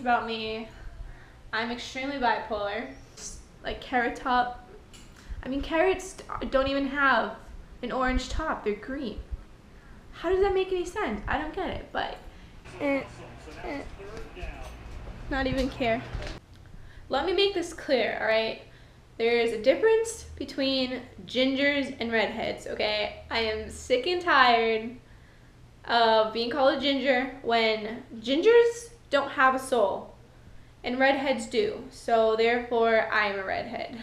about me. I'm extremely bipolar. Like carrot top. I mean, carrots don't even have an orange top. They're green. How does that make any sense? I don't get it, but not even care. Let me make this clear, alright? There's a difference between gingers and redheads, okay? I am sick and tired of being called a ginger when gingers don't have a soul and redheads do. So therefore, I am a redhead.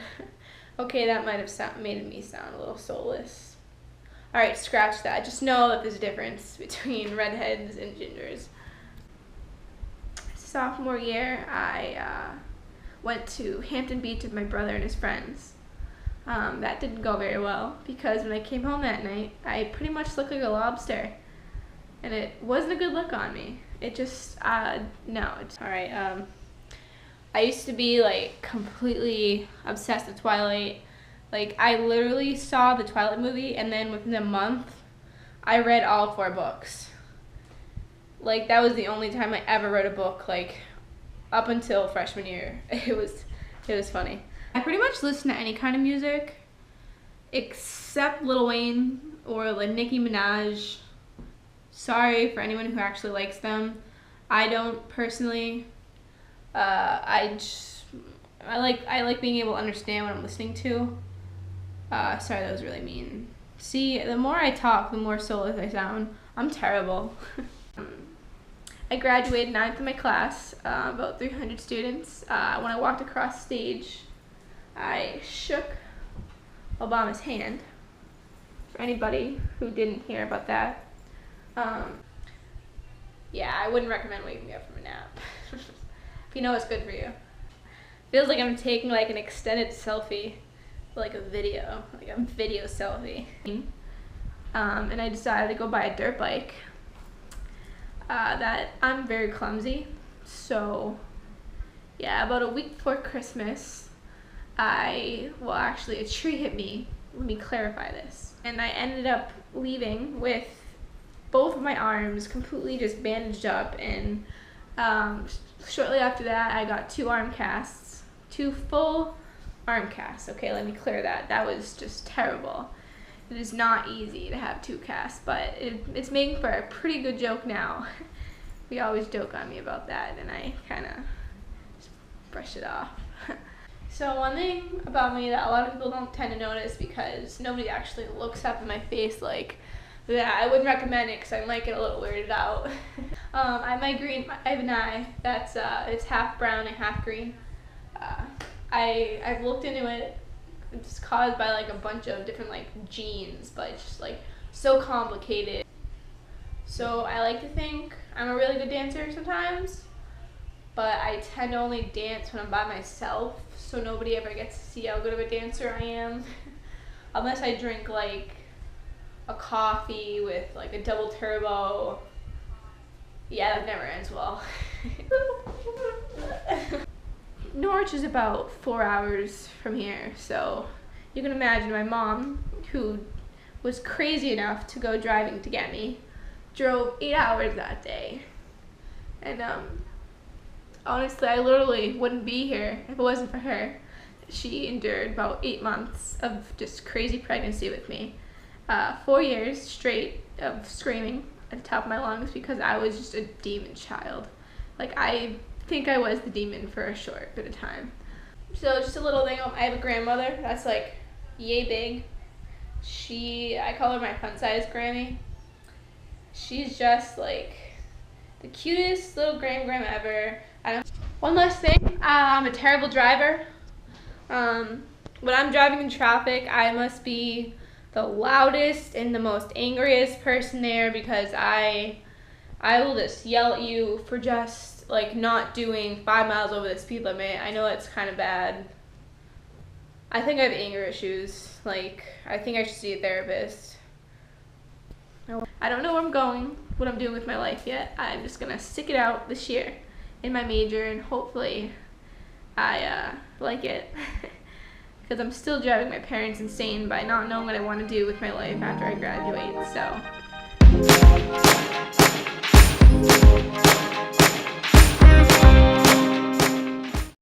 Okay, that might have made me sound a little soulless. Alright, scratch that. Just know that there's a difference between redheads and gingers. Sophomore year, I went to Hampton Beach with my brother and his friends. That didn't go very well because when I came home that night, I pretty much looked like a lobster. And it wasn't a good look on me. It just, no. Alright, I used to be like completely obsessed with Twilight. Like I literally saw the Twilight movie and then within a month, I read all 4 books. Like that was the only time I ever read a book, like up until freshman year. It was funny. I pretty much listen to any kind of music except Lil Wayne or like Nicki Minaj. Sorry for anyone who actually likes them. I don't personally. I like being able to understand what I'm listening to. Sorry, that was really mean. See, the more I talk, the more soulless I sound. I'm terrible. I graduated 9th in my class, about 300 students. When I walked across the stage, I shook Obama's hand. For anybody who didn't hear about that. Yeah, I wouldn't recommend waking me up from a nap. If you know it's good for you. Feels like I'm taking like an extended selfie, like a video selfie. And I decided to go buy a dirt bike. That I'm very clumsy, so yeah, about a week before Christmas, actually a tree hit me. Let me clarify this. And I ended up leaving with both of my arms completely just bandaged up, and shortly after that I got 2 arm casts, 2 full arm casts. Okay, let me clear that. That was just terrible. It is not easy to have 2 casts, but it's making for a pretty good joke now. We always joke on me about that, and I kind of just brush it off. So one thing about me that a lot of people don't tend to notice because nobody actually looks up in my face like that, I wouldn't recommend it because I might get a little weirded out. I have an eye that's it's half brown and half green. I've looked into it. It's caused by like a bunch of different like genes, but it's just like so complicated. So I like to think I'm a really good dancer sometimes, but I tend to only dance when I'm by myself, so nobody ever gets to see how good of a dancer I am. Unless I drink like a coffee with like a double turbo. Yeah, that never ends well. Norwich is about 4 hours from here, so you can imagine my mom, who was crazy enough to go driving to get me, drove 8 hours that day. And honestly, I literally wouldn't be here if it wasn't for her. She endured about 8 months of just crazy pregnancy with me. 4 years straight of screaming at the top of my lungs because I was just a demon child. Like, I think I was the demon for a short bit of time. So just a little thing, I have a grandmother that's like yay big. I call her my fun-sized Grammy. She's just like the cutest little grandma ever. One last thing, I'm a terrible driver. When I'm driving in traffic, I must be the loudest and the most angriest person there because I will just yell at you for just like not doing 5 miles over the speed limit. I know it's kind of bad. I think I have anger issues. Like, I think I should see a therapist. I don't know where I'm going, what I'm doing with my life yet. I'm just gonna stick it out this year in my major, and hopefully I like it. Because I'm still driving my parents insane by not knowing what I want to do with my life after I graduate, so.